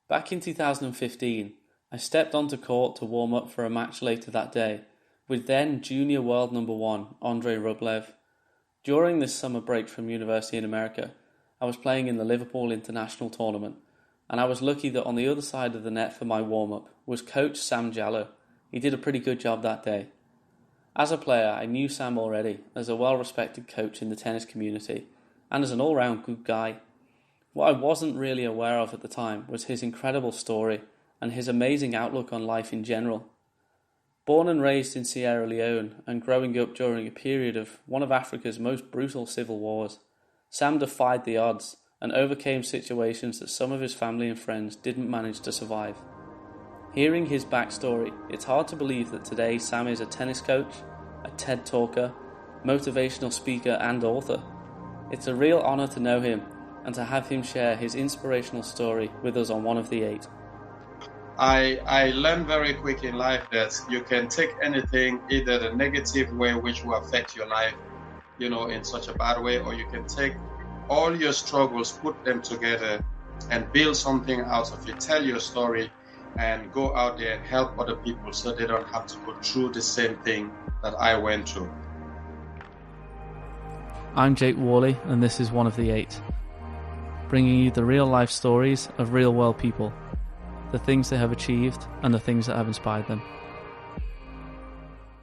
Back in 2015, I stepped onto court to warm up for a match later that day with then junior world number one Andrei Rublev. During this summer break from university in America, I was playing in the Liverpool International Tournament, and I was lucky that on the other side of the net for my warm-up was coach Sam Jalloh. He did a pretty good job that day. As a player, I knew Sam already as a well-respected coach in the tennis community and as an all-round good guy. What I wasn't really aware of at the time was his incredible story and his amazing outlook on life in general. Born and raised in Sierra Leone and growing up during a period of one of Africa's most brutal civil wars, Sam defied the odds and overcame situations that some of his family and friends didn't manage to survive. Hearing his backstory, it's hard to believe that today Sam is a tennis coach, a TED talker, motivational speaker and author. It's a real honour to know him and to have him share his inspirational story with us on One of the Eight. I learned very quick in life that you can take anything, either the negative way which will affect your life, in such a bad way, or you can take all your struggles, put them together and build something out of it, tell your story and go out there and help other people so they don't have to go through the same thing that I went through. I'm Jake Worley and this is One of the Eight, bringing you the real life stories of real world people, the things they have achieved and the things that have inspired them.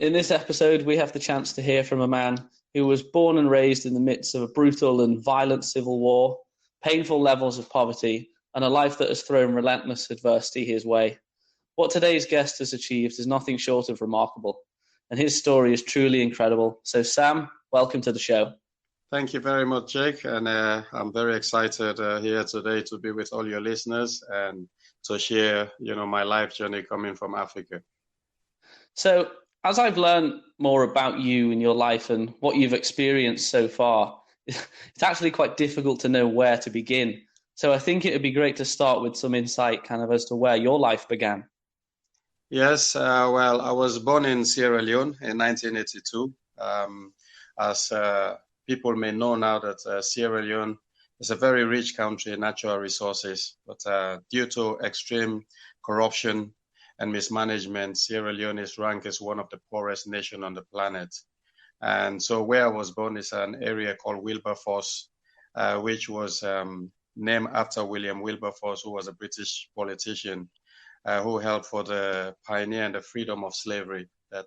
In this episode, we have the chance to hear from a man who was born and raised in the midst of a brutal and violent civil war, painful levels of poverty, and a life that has thrown relentless adversity his way. What today's guest has achieved is nothing short of remarkable, and his story is truly incredible. So Sam, welcome to the show. Thank you very much, Jake, and I'm very excited here today to be with all your listeners and to share, my life journey coming from Africa. So, as I've learned more about you and your life and what you've experienced so far, it's actually quite difficult to know where to begin. So I think it would be great to start with some insight kind of as to where your life began. Yes, well, I was born in Sierra Leone in 1982. As people may know now that Sierra Leone is a very rich country in natural resources, but due to extreme corruption and mismanagement, Sierra Leone is ranked as one of the poorest nations on the planet. And so where I was born is an area called Wilberforce, which was named after William Wilberforce, who was a British politician who held for the pioneer and the freedom of slavery, that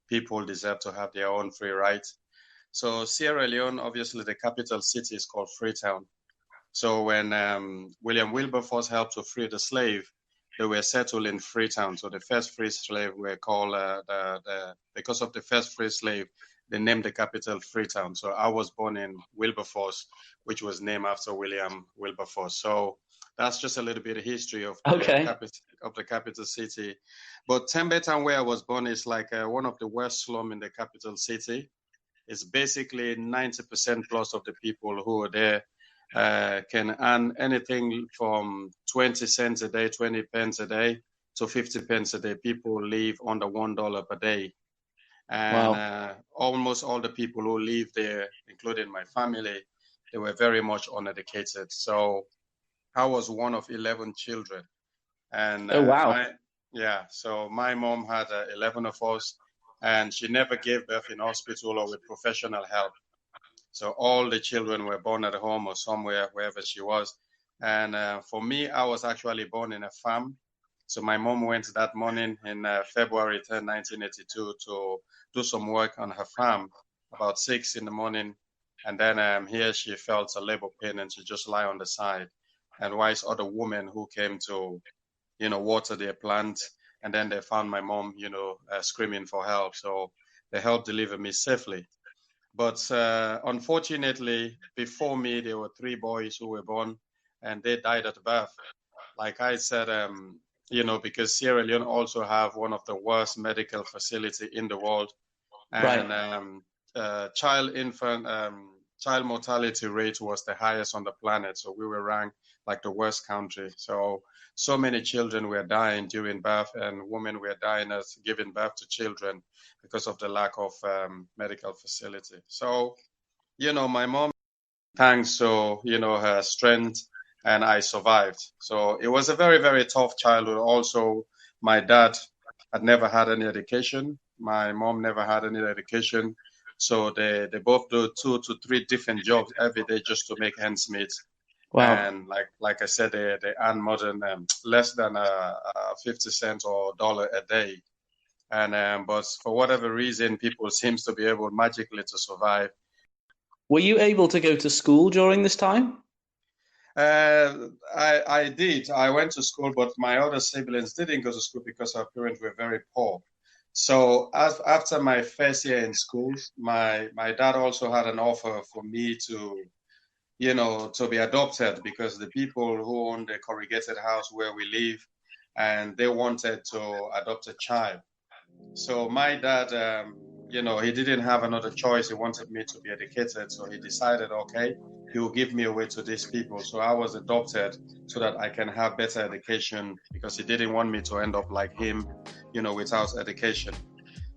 people deserve to have their own free right. So Sierra Leone, obviously the capital city is called Freetown. So when William Wilberforce helped to free the slave, they were settled in Freetown. So the first free slave were called, because of the first free slave, they named the capital Freetown. So I was born in Wilberforce, which was named after William Wilberforce. So that's just a little bit of history of the capital city. But Tembetown, where I was born, is like one of the worst slums in the capital city. It's basically 90% plus of the people who are there can earn anything from 20 cents a day, 20 pence a day, to 50 pence a day. People live under $1 per day. And wow. Almost all the people who live there, including my family, they were very much uneducated. So I was one of 11 children. And oh, wow. So my mom had 11 of us, and she never gave birth in hospital or with professional help. So all the children were born at home or somewhere, wherever she was. And for me, I was actually born in a farm. So my mom went that morning in February 10, 1982 to do some work on her farm about 6 in the morning. And then here she felt a labor pain and she just lay on the side. And whilst other women who came to, water their plant, and then they found my mom, screaming for help. So they helped deliver me safely. But unfortunately, before me, there were 3 boys who were born and they died at birth. Like I said, because Sierra Leone also have one of the worst medical facility in the world. And right. Child mortality rate was the highest on the planet. So we were ranked like the worst country. So many children were dying during birth, and women were dying as giving birth to children because of the lack of medical facility. So, my mom, thanks to, her strength and I survived. So it was a very, very tough childhood. Also, my dad had never had any education. My mom never had any education. So they both do 2 to 3 different jobs every day just to make ends meet. Wow. And like I said, they earn more than less than 50 cents or dollar a day. And but for whatever reason, people seems to be able magically to survive. Were you able to go to school during this time? I did. I went to school, but my other siblings didn't go to school because our parents were very poor. So after my first year in school, my dad also had an offer for me to, to be adopted because the people who own the corrugated house where we live, and they wanted to adopt a child. So my dad, he didn't have another choice. He wanted me to be educated. So he decided, okay, he will give me away to these people. So I was adopted so that I can have better education because he didn't want me to end up like him, without education.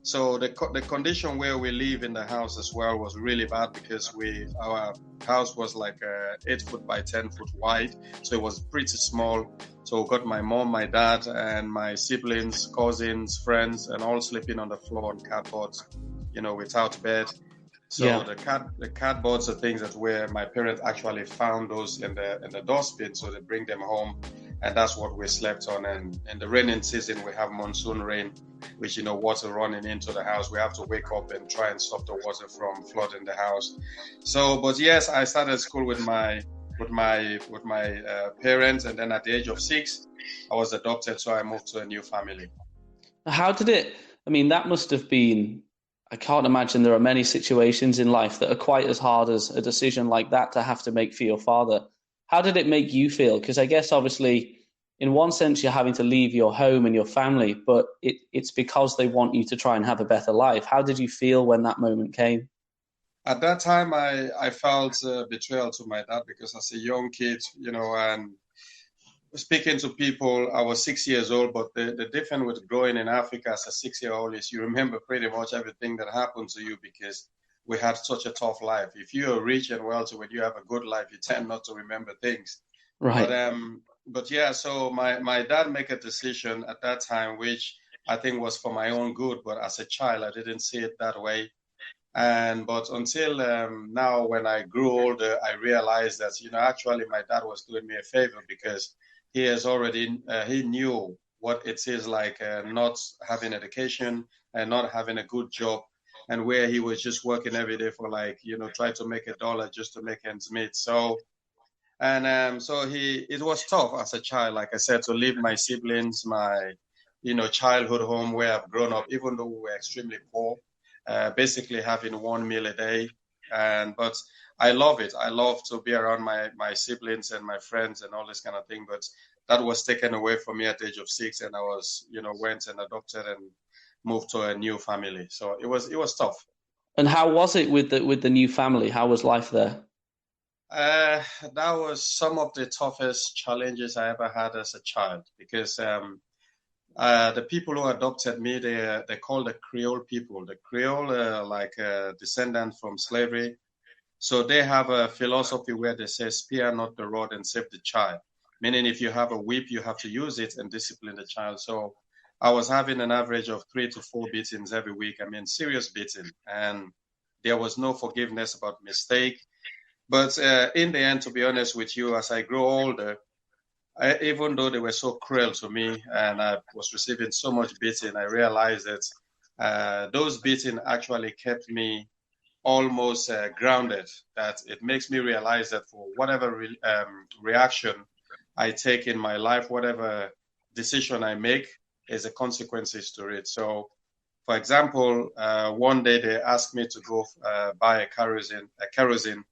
So the condition where we live in the house as well was really bad because our house was like 8 foot by 10 foot wide, so it was pretty small. So we got my mom, my dad, and my siblings, cousins, friends, and all sleeping on the floor on cardboards, without bed. So Yeah. the cardboards are things that where my parents actually found those in the dustbin, so they bring them home, and that's what we slept on. And in the raining season, we have monsoon rain, which water running into the house. We have to wake up and try and stop the water from flooding the house. So, but yes, I started school with my parents, and then at the age of 6, I was adopted, so I moved to a new family. How did it? I mean, that must have been. I can't imagine there are many situations in life that are quite as hard as a decision like that to have to make for your father. How did it make you feel? Because I guess obviously, in one sense, you're having to leave your home and your family, but it's because they want you to try and have a better life. How did you feel when that moment came? At that time, I felt betrayal to my dad because as a young kid, and speaking to people, I was 6 years old, but the difference with growing in Africa as a 6 year old is you remember pretty much everything that happened to you because we had such a tough life. If you are rich and wealthy, when you have a good life, you tend not to remember things. But Right. yeah, so my dad made a decision at that time, which I think was for my own good, but as a child, I didn't see it that way. And but until now, when I grew older, I realized that actually my dad was doing me a favor because he knew what it is like not having education and not having a good job, and where he was just working every day for like try to make a dollar just to make ends meet. So it was tough as a child, like I said, to leave my siblings, my childhood home where I've grown up, even though we were extremely poor, basically having one meal a day. And but I love it. I love to be around my siblings and my friends and all this kind of thing. But that was taken away from me at the age of 6, and I was went and adopted and moved to a new family. So it was tough. And how was it with the new family? How was life there? Uh, that was some of the toughest challenges I ever had as a child because the people who adopted me, they call the Creole people. The Creole, like descendants from slavery. So they have a philosophy where they say, "Spare not the rod and save the child." Meaning, if you have a whip, you have to use it and discipline the child. So I was having an average of 3 to 4 beatings every week. I mean, serious beating, and there was no forgiveness about mistake. But in the end, to be honest with you, as I grew older, even though they were so cruel to me and I was receiving so much beating, I realized that those beating actually kept me almost grounded. That it makes me realize that for whatever reaction I take in my life, whatever decision I make, is a consequences to it. So, for example, one day they asked me to go buy a kerosene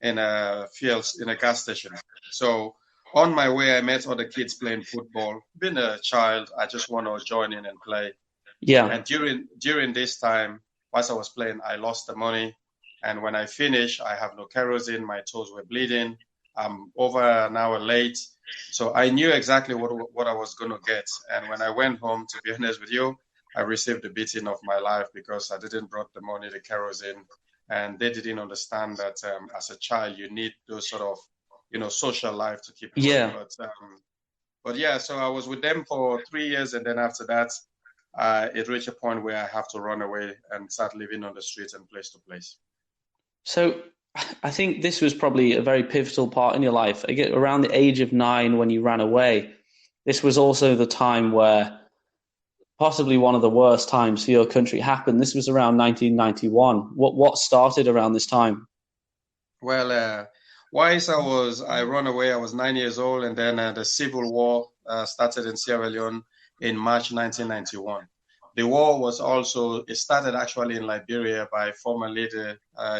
in a field in a gas station. So on my way, I met other kids playing football. Being a child, I just want to join in and play. Yeah. And during this time, whilst I was playing, I lost the money. And when I finished, I have no kerosene. My toes were bleeding. I'm over an hour late. So I knew exactly what I was going to get. And when I went home, to be honest with you, I received the beating of my life because I didn't brought the money, the kerosene, and they didn't understand that as a child you need those sort of, social life to keep going. Yeah. But yeah, so I was with them for 3 years, and then after that, it reached a point where I have to run away and start living on the streets and place to place. So I think this was probably a very pivotal part in your life. Again, around the age of 9 when you ran away, this was also the time where possibly one of the worst times for your country happened. This was around 1991. What started around this time? Well, whilst I run away, I was 9 years old, and then the civil war started in Sierra Leone in March 1991. The war it started actually in Liberia by former leader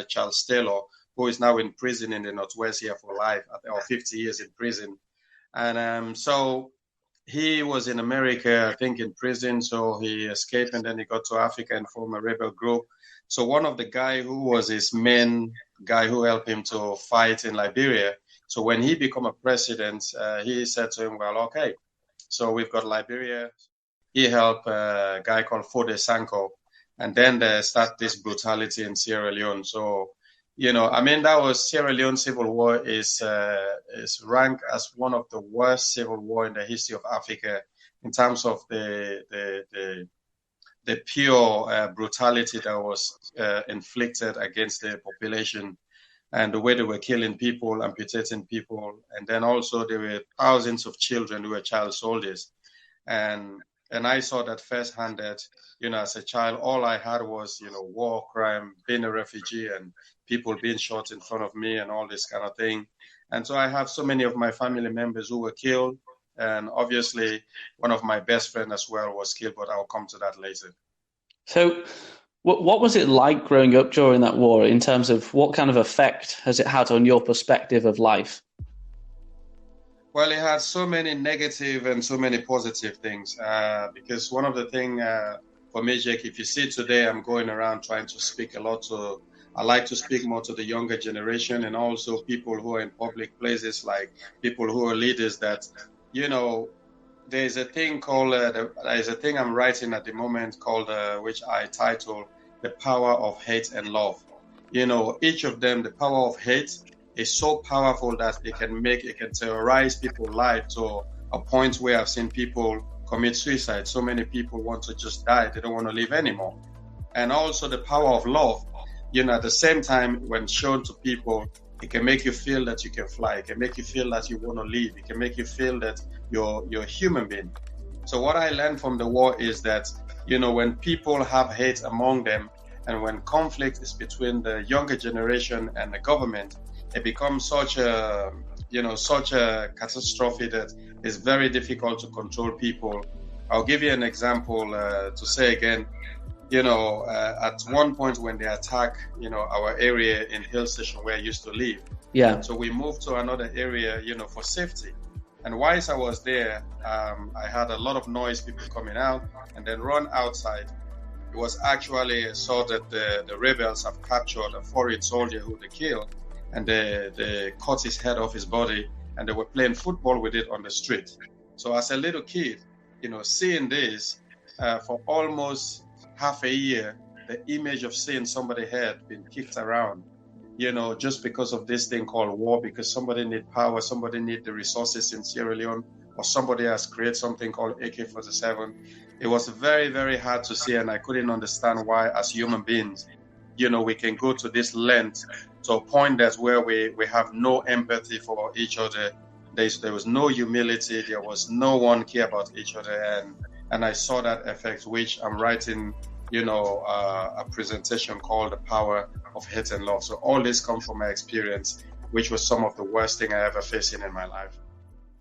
Charles Taylor, who is now in prison in the Northwest here for life, or 50 years in prison. And so he was in America, I think, in prison. So he escaped, and then he got to Africa and formed a rebel group. So one of the guy who was his main guy who helped him to fight in Liberia. So when he became a president, he said to him, well, okay, so we've got Liberia. He helped a guy called Fode Sanko, and then they start this brutality in Sierra Leone. So, that was Sierra Leone civil war is ranked as one of the worst civil war in the history of Africa in terms of the pure brutality that was inflicted against the population, and the way they were killing people, amputating people, and then also there were thousands of children who were child soldiers, and I saw that firsthand. That as a child, all I had was war, crime, being a refugee, and people being shot in front of me, and all this kind of thing. And so I have so many of my family members who were killed, and obviously one of my best friends as well was killed, but I'll come to that later. So what was it like growing up during that war in terms of what kind of effect has it had on your perspective of life? Well, it had so many negative and so many positive things. Because one of the things for me, Jake, if you see today, I'm going around trying to speak a lot to. I like to speak more to the younger generation, and also people who are in public places, like people who are leaders. That there's a thing called there's a thing I'm writing at the moment called which I title The Power of Hate and Love. Each of them, the power of hate is so powerful that it can terrorize people's lives to a point where I've seen people commit suicide. So many people want to just die. They don't want to live anymore. And also the power of love, at the same time, when shown to people, it can make you feel that you can fly. It can make you feel that you want to live. It can make you feel that you're a human being. So what I learned from the war is that, when people have hate among them, and when conflict is between the younger generation and the government, it becomes such a catastrophe that it's very difficult to control people. I'll give you an example to say again. At one point when they attack, our area in Hill Station where I used to live. Yeah. So we moved to another area, for safety. And whilst I was there, I had a lot of noise, people coming out, and then run outside. It was actually saw that the rebels have captured a foreign soldier who they killed, and they cut his head off his body, and they were playing football with it on the street. So as a little kid, seeing this for almost half a year, the image of seeing somebody's head being kicked around, just because of this thing called war, because somebody need power, somebody need the resources in Sierra Leone, or somebody has created something called AK-47. It was very, very hard to see, and I couldn't understand why, as human beings, we can go to this length to a point that where we have no empathy for each other. There was no humility. There was no one care about each other, and I saw that effect, which I'm writing, a presentation called The Power of Hate and Love. So all this comes from my experience, which was some of the worst thing I ever faced in my life.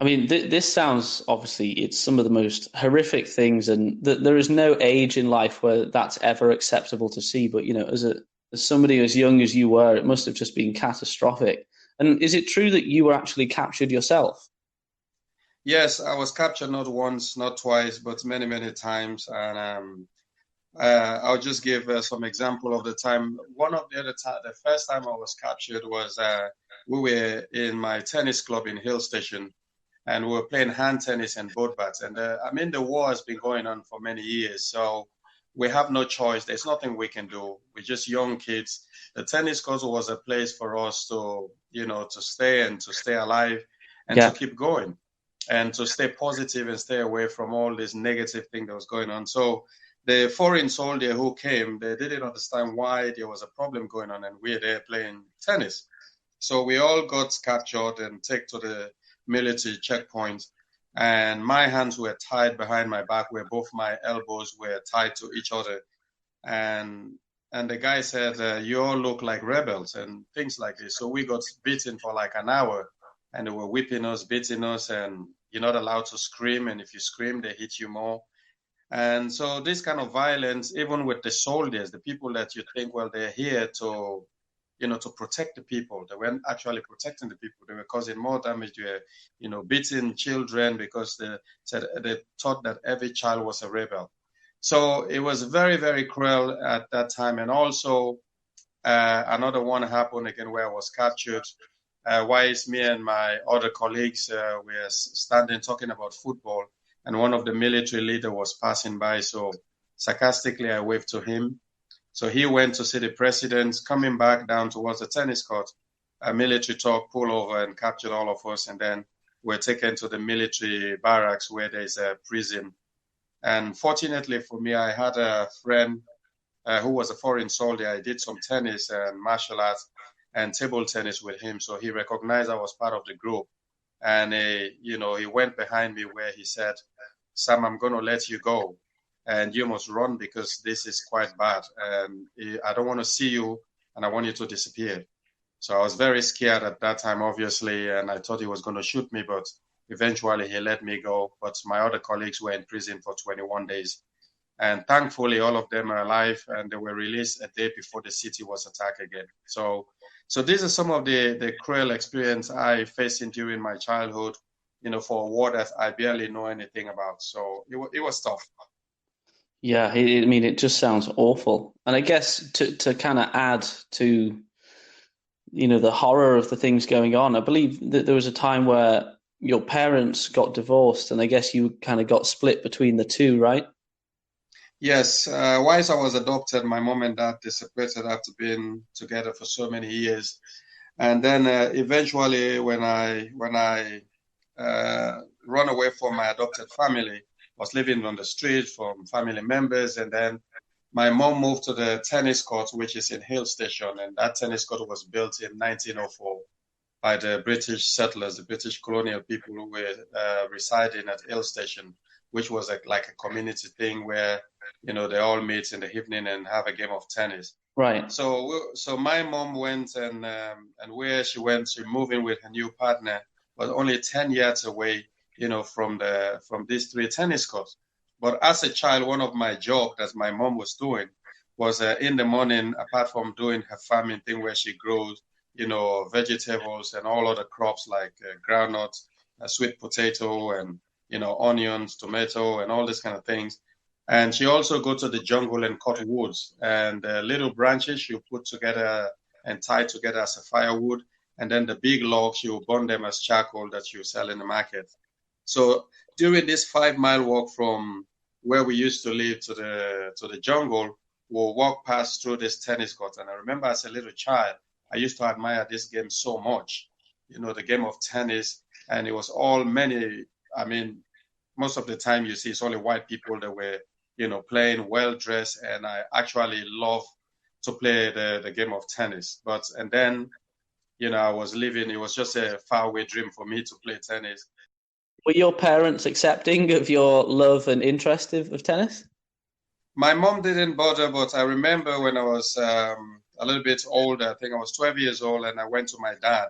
I mean, this sounds, obviously, it's some of the most horrific things, and there is no age in life where that's ever acceptable to see. But, as somebody as young as you were, it must have just been catastrophic. And is it true that you were actually captured yourself? Yes, I was captured not once, not twice, but many, many times. And I'll just give some example of the time. One of the other time, the first time I was captured was we were in my tennis club in Hill Station, and we were playing hand tennis and boat bats. And the war has been going on for many years. So we have no choice. There's nothing we can do. We're just young kids. The tennis court was a place for us to, to stay and to stay alive and to Yeah. keep going and to stay positive and stay away from all this negative thing that was going on. So the foreign soldier who came, they didn't understand why there was a problem going on, and we're there playing tennis. So we all got captured and taken to the military checkpoint. And my hands were tied behind my back, where both my elbows were tied to each other. And the guy said, "You all look like rebels," and things like this. So we got beaten for like an hour, and they were whipping us, beating us, and you're not allowed to scream. And if you scream, they hit you more. And so this kind of violence, even with the soldiers, the people that you think, well, they're here to, to protect the people. They weren't actually protecting the people. They were causing more damage. They were, beating children because they thought that every child was a rebel. So it was very, very cruel at that time. And also another one happened again where I was captured. Whilst me and my other colleagues were standing talking about football, and one of the military leader was passing by. So sarcastically, I waved to him. So he went to see the president, coming back down towards the tennis court. A military truck pulled over and captured all of us, and then we're taken to the military barracks where there's a prison. And fortunately for me, I had a friend who was a foreign soldier. I did some tennis and martial arts and table tennis with him. So he recognized I was part of the group. And, he went behind me where he said, "Sam, I'm going to let you go. And you must run because this is quite bad. And I don't want to see you, and I want you to disappear." So I was very scared at that time, obviously, and I thought he was going to shoot me, but eventually he let me go. But my other colleagues were in prison for 21 days. And thankfully, all of them are alive, and they were released a day before the city was attacked again. So these are some of the cruel experience I faced during my childhood, for a war that I barely know anything about. So it was tough. Yeah, I mean, it just sounds awful. And I guess to kind of add to, the horror of the things going on, I believe that there was a time where your parents got divorced, and I guess you kind of got split between the two, right? Yes, whilst I was adopted, my mom and dad separated after being together for so many years. And then eventually, when I run away from my adopted family, I was living on the street from family members, and then my mom moved to the tennis court, which is in Hill Station, and that tennis court was built in 1904 by the British settlers, the British colonial people who were residing at Hill Station, which was like a community thing where they all meet in the evening and have a game of tennis. Right. So my mom went and where she went, she moved in with her new partner, but only 10 yards away, from these three tennis courts. But as a child, one of my jobs that my mom was doing was in the morning, apart from doing her farming thing where she grows, vegetables and all other crops like groundnuts, sweet potato, and onions, tomato, and all these kind of things. And she also go to the jungle and cut woods, and the little branches she put together and tie together as a firewood, and then the big logs she will burn them as charcoal that she will sell in the market. So during this 5 mile walk from where we used to live to the jungle, we'll walk past through this tennis court. And I remember as a little child, I used to admire this game so much, the game of tennis. And it was most of the time you see it's only white people that were, playing well dressed. And I actually love to play the game of tennis. And then, I was living, it was just a faraway dream for me to play tennis. Were your parents accepting of your love and interest of tennis? My mom didn't bother, but I remember when I was a little bit older, I think I was 12 years old, and I went to my dad.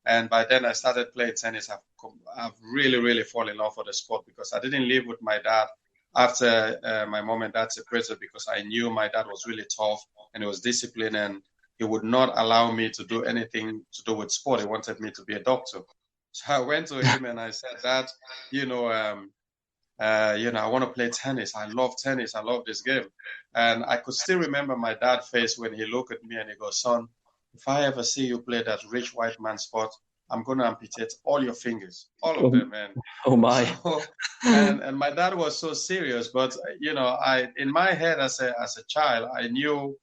And by then I started playing tennis. I've really, really fallen in love with the sport because I didn't live with my dad after my mom and dad separated, because I knew my dad was really tough and he was disciplined, and he would not allow me to do anything to do with sport. He wanted me to be a doctor. So I went to him and I said, "Dad, I want to play tennis. I love tennis. I love this game." And I could still remember my dad's face when he looked at me and he goes, "Son, if I ever see you play that rich white man sport, I'm going to amputate all your fingers, all of Oh, them. And oh my. so, and my dad was so serious, but in my head as a child, I knew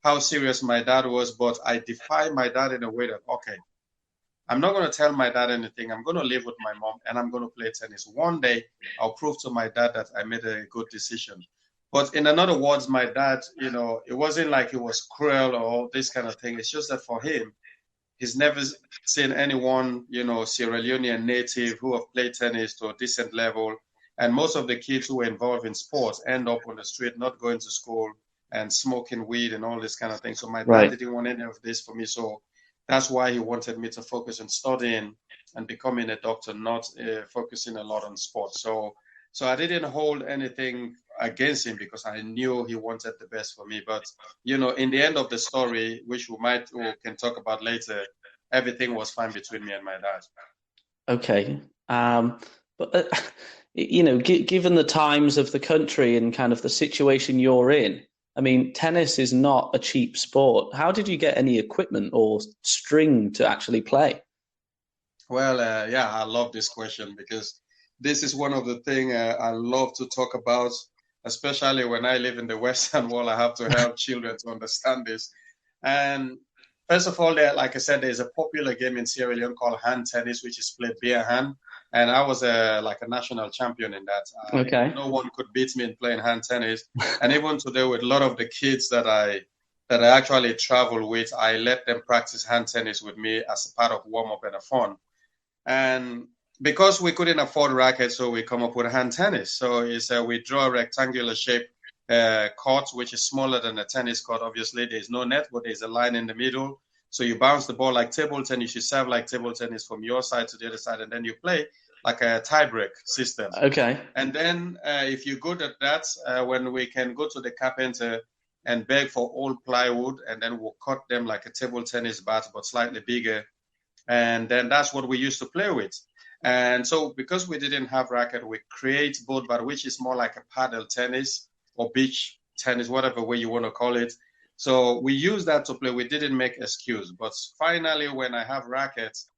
how serious my dad was, but I defied my dad in a way that, okay, I'm not going to tell my dad anything. I'm going to live with my mom and I'm going to play tennis. One day, I'll prove to my dad that I made a good decision. But in other words, my dad, it wasn't like he was cruel or this kind of thing. It's just that for him, he's never seen anyone, Sierra Leonean native who have played tennis to a decent level. And most of the kids who are involved in sports end up on the street, not going to school and smoking weed and all this kind of thing. So my dad didn't want any of this for me. So that's why he wanted me to focus on studying and becoming a doctor, not focusing a lot on sports. So I didn't hold anything against him because I knew he wanted the best for me. But, in the end of the story, which we can talk about later, everything was fine between me and my dad. Okay. But, given the times of the country and kind of the situation you're in, I mean, tennis is not a cheap sport. How did you get any equipment or string to actually play? Well, I love this question because this is one of the things I love to talk about, especially when I live in the Western world. I have to help children to understand this. And first of all, like I said, there's a popular game in Sierra Leone called hand tennis, which is played bare hand. And I was like a national champion in that. Okay. No one could beat me in playing hand tennis. And even today, with a lot of the kids that I actually travel with, I let them practice hand tennis with me as a part of warm up and a fun. And because we couldn't afford rackets, so we come up with hand tennis. So we draw a rectangular shape court, which is smaller than a tennis court. Obviously, there's no net, but there's a line in the middle. So you bounce the ball like table tennis. You serve like table tennis from your side to the other side, and then you play like a tie-break system. Okay. And then if you're good at that, when we can go to the carpenter and beg for old plywood, and then we'll cut them like a table tennis bat, but slightly bigger. And then that's what we used to play with. And so because we didn't have racket, we create board bat, which is more like a paddle tennis or beach tennis, whatever way you want to call it. So we use that to play. We didn't make excuse. But finally, when I have rackets,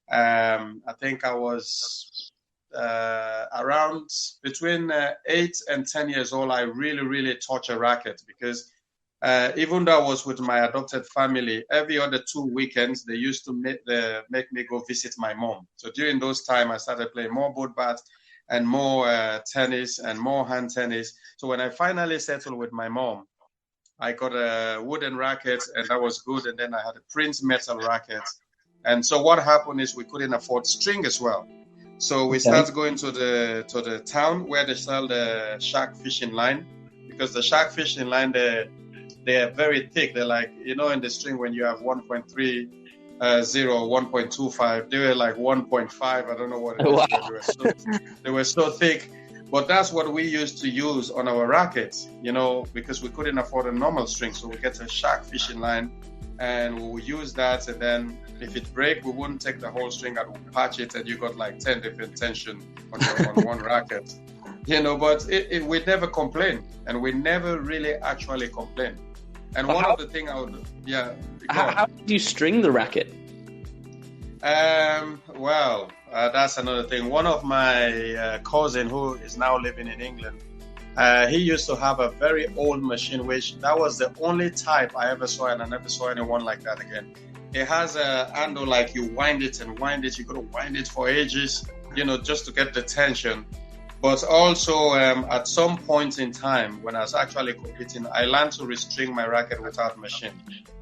I think I was around between 8 and 10 years old, I really, really touched a racket because even though I was with my adopted family, every other 2 weekends, they used to make me go visit my mom. So during those times, I started playing more board bat and more tennis and more hand tennis. So when I finally settled with my mom, I got a wooden racket and that was good. And then I had a Prince metal racket. And so what happened is we couldn't afford string as well. So we started going to the town where they sell the shark fishing line, because the shark fishing line, they are very thick. They're like, in the string when you have 1.30 or 1.25, they were like 1.5. I don't know what it is. Wow. They were so thick. But that's what we used to use on our rackets, because we couldn't afford a normal string. So we get a shark fishing line and we will use that. And then if it breaks, we wouldn't take the whole string and we'll patch it. And you got like 10 different tension on one racket, but we never complained. And we never really actually complained. And one of the things I would, How did you string the racket? That's another thing. One of my cousin who is now living in England, he used to have a very old machine, which that was the only type I ever saw, and I never saw anyone like that again. It has a handle like you wind it and wind it. You got to wind it for ages, just to get the tension. But also, at some point in time, when I was actually competing, I learned to restring my racket without machine.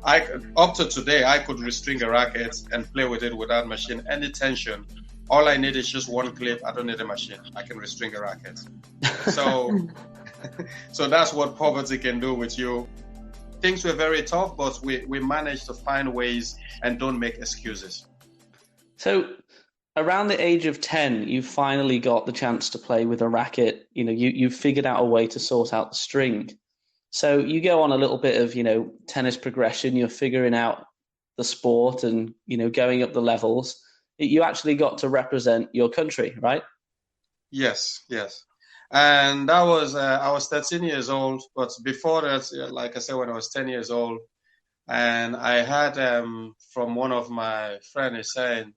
Up to today, I could restring a racket and play with it without machine. Any tension, all I need is just one clip. I don't need a machine. I can restring a racket. So that's what poverty can do with you. Things were very tough, but we managed to find ways and don't make excuses. So around the age of 10, you finally got the chance to play with a racket. You figured out a way to sort out the string. So you go on a little bit of, tennis progression. You're figuring out the sport and, going up the levels. You actually got to represent your country, right? Yes. And that was, I was 13 years old. But before that, like I said, when I was 10 years old, and I had from one of my friends saying,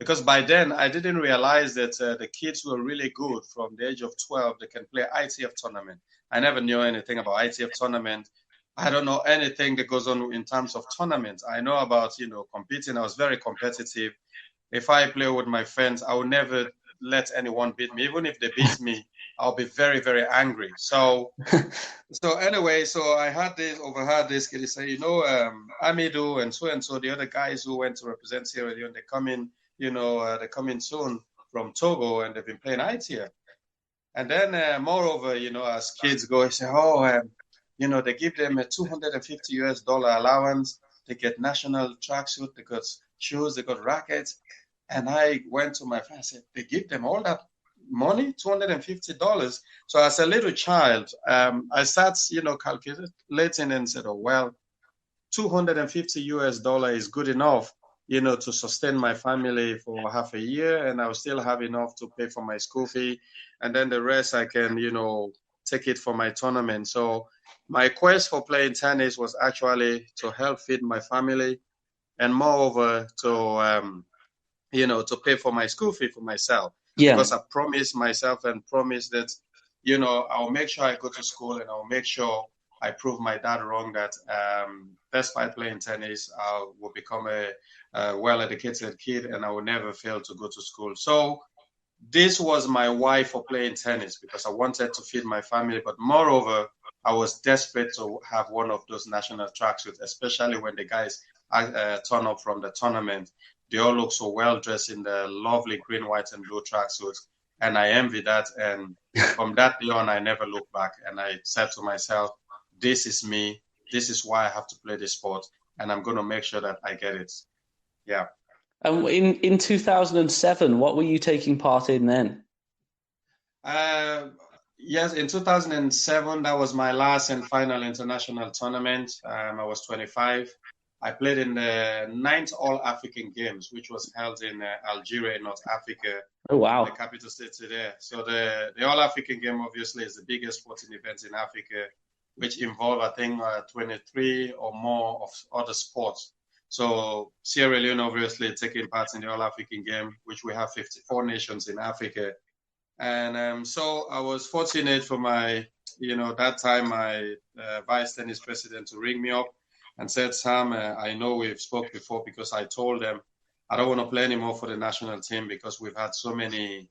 because by then I didn't realize that the kids were really good from the age of 12. They can play ITF tournament. I never knew anything about ITF tournament. I don't know anything that goes on in terms of tournaments. I know about, competing. I was very competitive. If I play with my friends, I will never let anyone beat me. Even if they beat me, I'll be very, very angry. So anyway, so I overheard this kid say, Amidu and so, the other guys who went to represent Sierra Leone, they come in, they're coming soon from Togo, and they've been playing ITF. And then, moreover, as kids go, they say, they give them a $250 allowance. They get national tracksuit, they got shoes, they got rackets. And I went to my friend and said, they give them all that money, $250. So as a little child, I sat, calculating and said, oh, well, $250 is good enough, to sustain my family for half a year. And I'll still have enough to pay for my school fee. And then the rest I can, take it for my tournament. So my quest for playing tennis was actually to help feed my family, and moreover to pay for my school fee for myself. Yeah. Because I promised myself and promised that, I'll make sure I go to school, and I'll make sure I prove my dad wrong that despite playing tennis, I will become a well-educated kid, and I will never fail to go to school. So this was my why for playing tennis, because I wanted to feed my family. But moreover, I was desperate to have one of those national tracksuits, especially when the guys turn up from the tournament. They all look so well dressed in the lovely green, white, and blue tracksuits. And I envy that. And from that day on, I never looked back. And I said to myself, this is me. This is why I have to play this sport. And I'm going to make sure that I get it. Yeah. And in 2007, what were you taking part in then? Yes, in 2007, that was my last and final international tournament. I was 25. I played in the 9th All-African Games, which was held in Algeria, in North Africa. Oh, wow. The capital city there. So the All-African Game, obviously, is the biggest sporting event in Africa, which involve, I think, 23 or more of other sports. So Sierra Leone, obviously, taking part in the All-African Game, which we have 54 nations in Africa. And so I was fortunate for that time, my vice tennis president to ring me up and said, Sam, I know we've spoke before, because I told them I don't want to play anymore for the national team because we've had so many,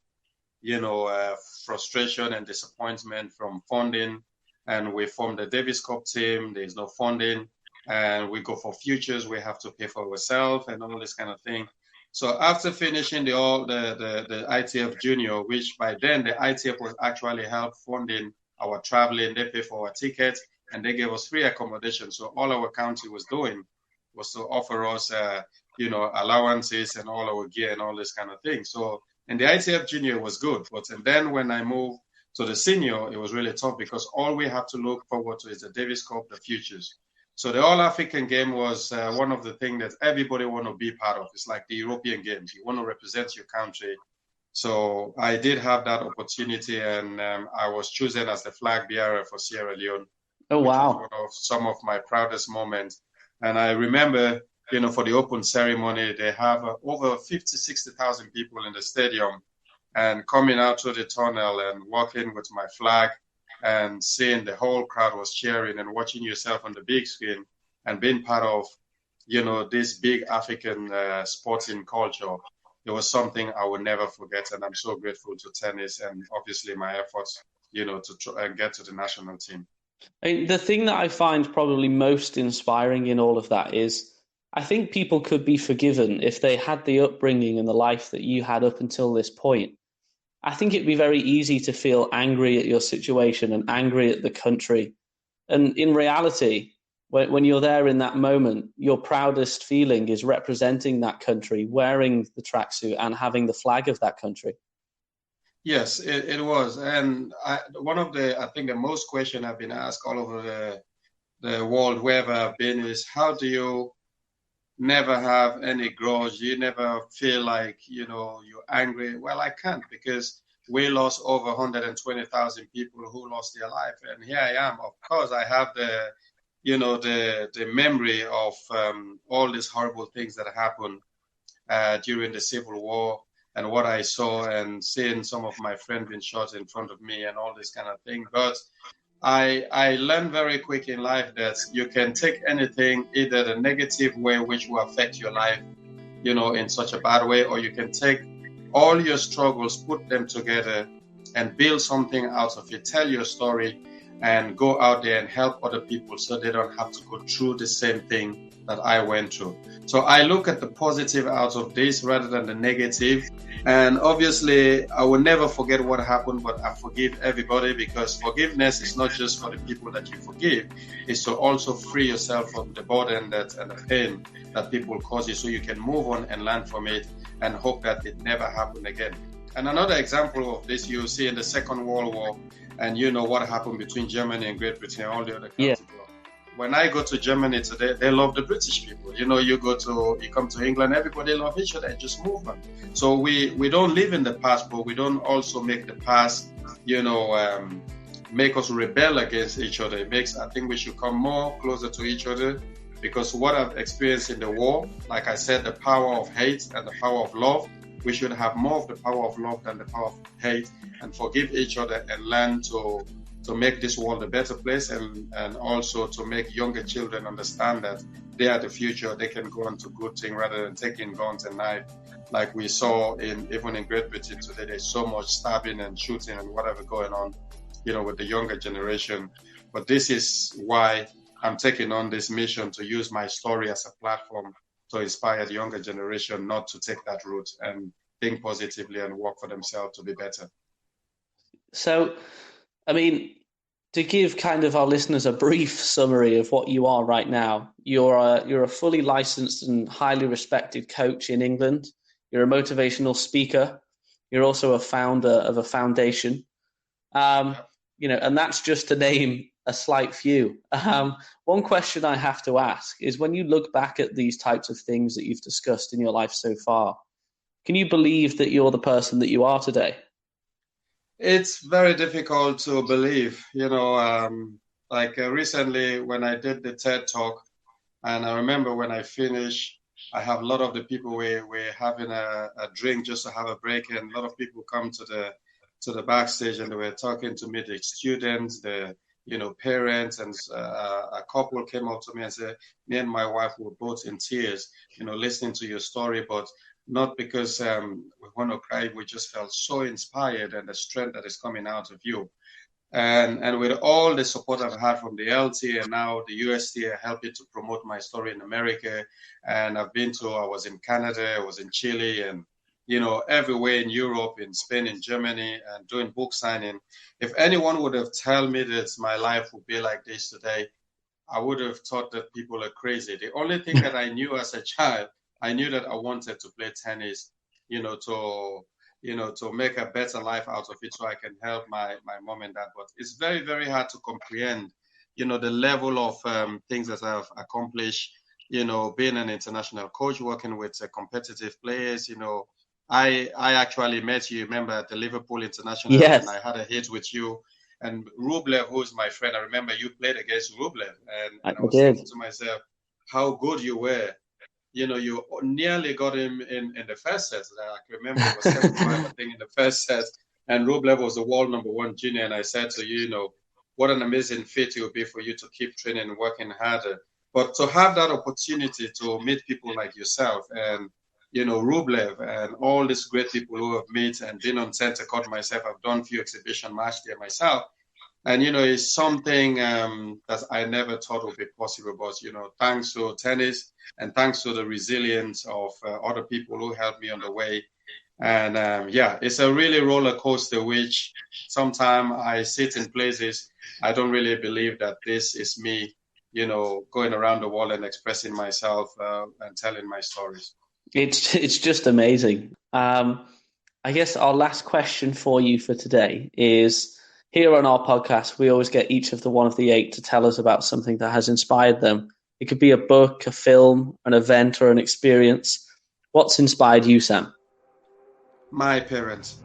frustration and disappointment from funding. And we formed the Davis Cup team. There's no funding. And we go for futures. We have to pay for ourselves and all this kind of thing. So after finishing the ITF Junior, which by then the ITF was actually help funding our traveling, they pay for our tickets, and they gave us free accommodation. So all our county was doing was to offer us, allowances and all our gear and all this kind of thing. So in the ITF Junior was good, and then when I moved to the senior, it was really tough, because all we have to look forward to is the Davis Cup, the futures. So the All-African Game was one of the things that everybody want to be part of. It's like the European Games. You want to represent your country. So I did have that opportunity, and I was chosen as the flag bearer for Sierra Leone. Oh, wow. Which was one of some of my proudest moments. And I remember, for the open ceremony, they have over 60,000 people in the stadium, and coming out to the tunnel and walking with my flag, and seeing the whole crowd was cheering, and watching yourself on the big screen and being part of, this big African sporting culture. It was something I will never forget. And I'm so grateful to tennis and obviously my efforts, to get to the national team. I mean, the thing that I find probably most inspiring in all of that is I think people could be forgiven if they had the upbringing and the life that you had up until this point. I think it'd be very easy to feel angry at your situation and angry at the country. And in reality, when you're there in that moment, your proudest feeling is representing that country, wearing the tracksuit and having the flag of that country. Yes, it was. And I think the most question I've been asked all over the world, wherever I've been, is how do you never have any grudge? You never feel like, you're angry? Well, I can't, because we lost over 120,000 people who lost their life. And here I am. Of course, I have the memory of all these horrible things that happened. during the Civil War and what I saw and seeing some of my friends being shot in front of me and all this kind of thing. But I learned very quick in life that you can take anything, either the negative way, which will affect your life, in such a bad way, or you can take all your struggles, put them together and build something out of it, tell your story and go out there and help other people so they don't have to go through the same thing that I went through. So I look at the positive out of this rather than the negative. And obviously, I will never forget what happened, but I forgive everybody, because forgiveness is not just for the people that you forgive, it's to also free yourself from the burden and the pain that people cause you, so you can move on and learn from it and hope that it never happen again. And another example of this you see in the Second World War, and you know what happened between Germany and Great Britain and all the other countries. Yeah. When I go to Germany today, they love the British people. You come to England, everybody love each other and just move on. So we don't live in the past, but we don't also make the past, make us rebel against each other. I think we should come more closer to each other, because what I've experienced in the war, like I said, the power of hate and the power of love, we should have more of the power of love than the power of hate, and forgive each other and learn to make this world a better place, and also to make younger children understand that they are the future. They can go into good things rather than taking guns and knives. Like we saw even in Great Britain today, there's so much stabbing and shooting and whatever going on, with the younger generation. But this is why I'm taking on this mission, to use my story as a platform to inspire the younger generation not to take that route and think positively and work for themselves to be better. So, I mean, to give kind of our listeners a brief summary of what you are right now, you're a fully licensed and highly respected coach in England. You're a motivational speaker. You're also a founder of a foundation. And that's just to name a slight few. One question I have to ask is, when you look back at these types of things that you've discussed in your life so far, can you believe that you're the person that you are today? It's very difficult to believe, recently when I did the TED Talk, and I remember when I finished, I have a lot of the people we're having a drink just to have a break, and a lot of people come to the backstage, and they were talking to me, the students, the parents, and a couple came up to me and said, me and my wife were both in tears, listening to your story, but not because we want to cry. We just felt so inspired, and the strength that is coming out of you. And with all the support I've had from the LT and now the UST, helping to promote my story in America. And I was in Canada, I was in Chile, and, everywhere in Europe, in Spain, in Germany, and doing book signing. If anyone would have told me that my life would be like this today, I would have thought that people are crazy. The only thing that I knew as a child, I knew that I wanted to play tennis, to make a better life out of it, so I can help my mom and dad. But it's very, very hard to comprehend, the level of things that I've accomplished, being an international coach, working with competitive players. I actually met you, remember, at the Liverpool International, yes. And I had a hit with you. And Rublev, who's my friend, I remember you played against Rublev, and I was thinking to myself, how good you were. You nearly got him in the first set. I can remember it was 7-5, I think, in the first set. And Rublev was the world #1 junior. And I said to you, what an amazing fit it would be for you to keep training and working harder. But to have that opportunity to meet people like yourself and, Rublev and all these great people who have met, and been on center court myself, I've done a few exhibition match there myself. And, it's something that I never thought would be possible. But, thanks to tennis and thanks to the resilience of other people who helped me on the way. And, it's a really roller coaster, which sometimes I sit in places, I don't really believe that this is me, going around the world and expressing myself and telling my stories. It's just amazing. I guess our last question for you for today is, here on our podcast, we always get each of the 8 to tell us about something that has inspired them. It could be a book, a film, an event, or an experience. What's inspired you, Sam? My parents.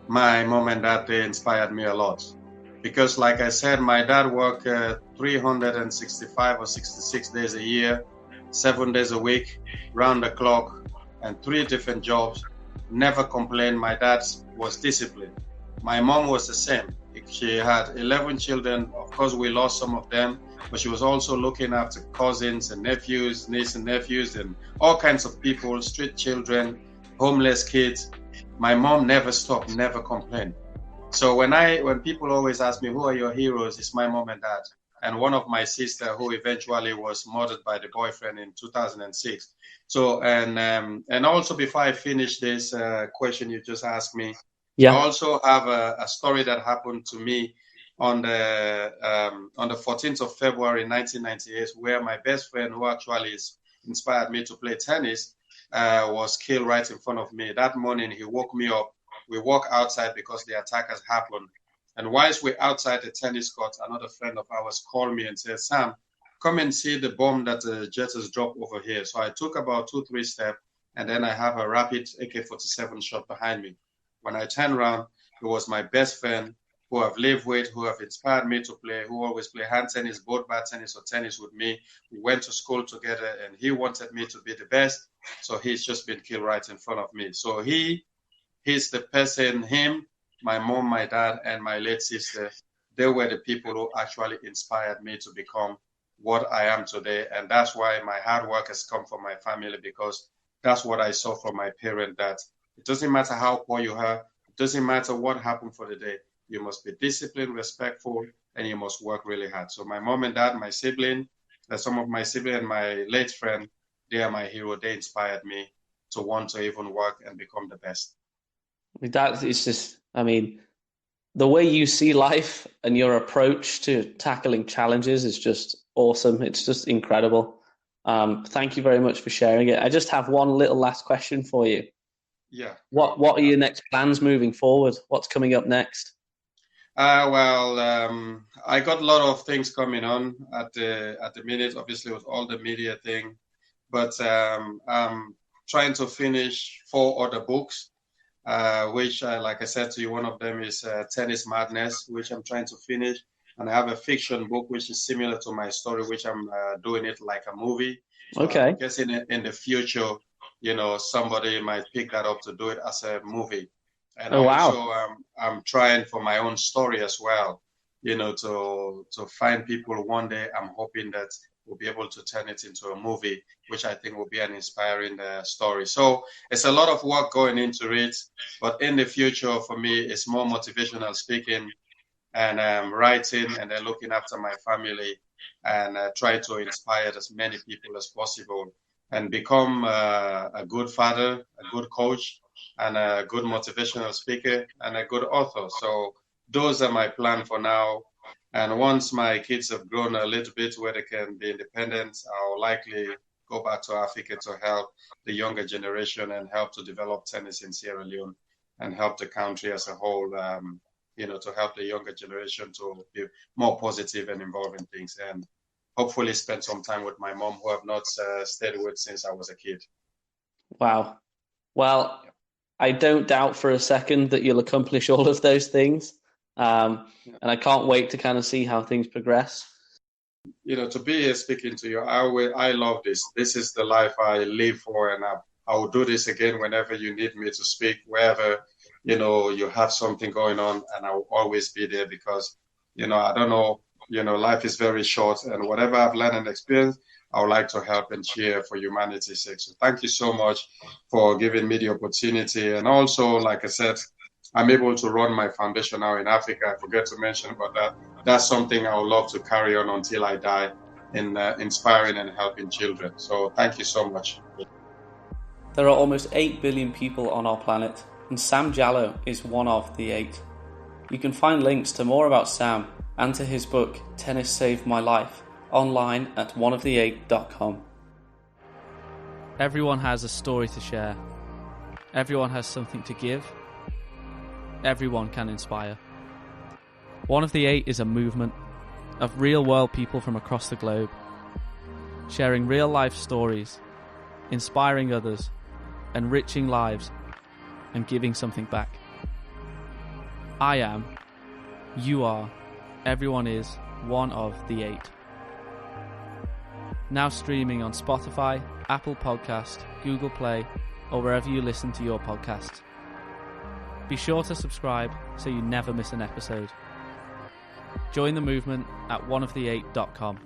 My mom and dad, they inspired me a lot. Because like I said, my dad worked 365 or 66 days a year. 7 days a week, round the clock, and 3 different jobs. Never complained. My dad was disciplined. My mom was the same. She had 11 children. Of course, we lost some of them, but she was also looking after cousins and nephews, nieces and nephews, and all kinds of people, street children, homeless kids. My mom never stopped, never complained. So when people always ask me, who are your heroes? It's my mom and dad. And one of my sister who eventually was murdered by the boyfriend in 2006. So, and also before I finish this question you just asked me, I also have a story that happened to me on the 14th of February 1998, where my best friend, who actually inspired me to play tennis, was killed right in front of me. That morning, he woke me up. We walked outside because the attack has happened. And whilst we're outside the tennis court, another friend of ours called me and said, Sam, come and see the bomb that the jet has dropped over here. So I took about 2-3 steps, and then I have a rapid AK-47 shot behind me. When I turned around, it was my best friend who I've lived with, who have inspired me to play, who always play hand tennis, both bat tennis or tennis with me. We went to school together, and he wanted me to be the best. So he's just been killed right in front of me. So he's the person, him, my mom, my dad, and my late sister, they were the people who actually inspired me to become what I am today. And that's why my hard work has come from my family, because that's what I saw from my parent, that it doesn't matter how poor you are, it doesn't matter what happened for the day, you must be disciplined, respectful, and you must work really hard. So my mom and dad, my sibling, some of my siblings and my late friend, they are my hero. They inspired me to want to even work and become the best. That is just, I mean, the way you see life and your approach to tackling challenges is just awesome. It's just incredible. Thank you very much for sharing it. I just have one little last question for you. Yeah. What are your next plans moving forward? What's coming up next? I got a lot of things coming on at the minute, obviously with all the media thing, but I'm trying to finish 4 other books, which, like I said to you, one of them is Tennis Madness, which I'm trying to finish, and I have a fiction book which is similar to my story, which I'm doing it like a movie. So okay. I guess in the future, somebody might pick that up to do it as a movie. And I'm trying for my own story as well, to find people one day. I'm hoping that we'll be able to turn it into a movie, which I think will be an inspiring story. So it's a lot of work going into it, but in the future for me, it's more motivational speaking and writing, and then looking after my family and try to inspire as many people as possible and become a good father, a good coach, and a good motivational speaker and a good author. So those are my plans for now. And once my kids have grown a little bit where they can be independent, I'll likely go back to Africa to help the younger generation and help to develop tennis in Sierra Leone and help the country as a whole, to help the younger generation to be more positive and involved in things. And hopefully spend some time with my mom, who I've not stayed with since I was a kid. Wow. Well, I don't doubt for a second that you'll accomplish all of those things. And I can't wait to kind of see how things progress. To be here speaking to you, I love this. This is the life I live for, and I will do this again whenever you need me to speak, wherever, you have something going on, and I will always be there because, I don't know, life is very short, and whatever I've learned and experienced, I would like to help and share for humanity's sake. So thank you so much for giving me the opportunity. And also, like I said, I'm able to run my foundation now in Africa. I forgot to mention about that. That's something I would love to carry on until I die, in inspiring and helping children. So thank you so much. There are almost 8 billion people on our planet, and Sam Jalloh is one of the 8. You can find links to more about Sam and to his book, Tennis Saved My Life, online at oneofthe8.com. Everyone has a story to share. Everyone has something to give. Everyone can inspire. One of the 8 is a movement of real-world people from across the globe, sharing real-life stories, inspiring others, enriching lives, and giving something back. I am, you are, everyone is one of the 8. now streaming on Spotify, Apple Podcast, Google Play, or wherever you listen to your podcasts. Be sure to subscribe so you never miss an episode. Join the movement at oneoftheight.com.